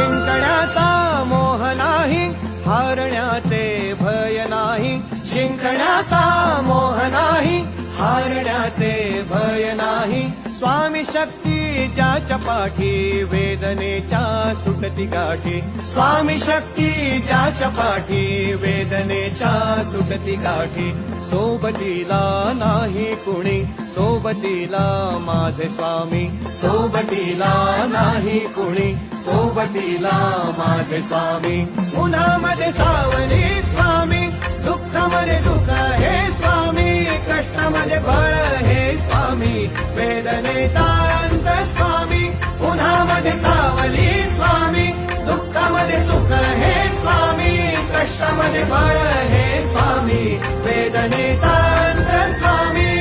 जिंकण्याचा मोह नाही, हारण्याचे भय नाही. जिंकण्याचा मोह नाही, हारण्याचे भय नाही. स्वामी शक्ती ज्याच्या पाठी, वेदनेच्या सुटती गाठी. स्वामी शक्ती ज्याच्या पाठी, वेदनेच्या सुटती गाठी. सोबतीला नाही कुणी, सोबतीला माझे स्वामी. सोबतीला नाही कुणी, सोबतीला माझे स्वामी. उन्हामध्ये सावली स्वामी, दुःखामध्ये सुख हे स्वामी. कष्टामध्ये बळ हे स्वामी, वेदनेचा अंत स्वामी. उन्हामध्ये सावली स्वामी, दुःखामध्ये सुख हे स्वामी. कष्टामध्ये बळ हे स्वामी, वेदनेचा अंत स्वामी.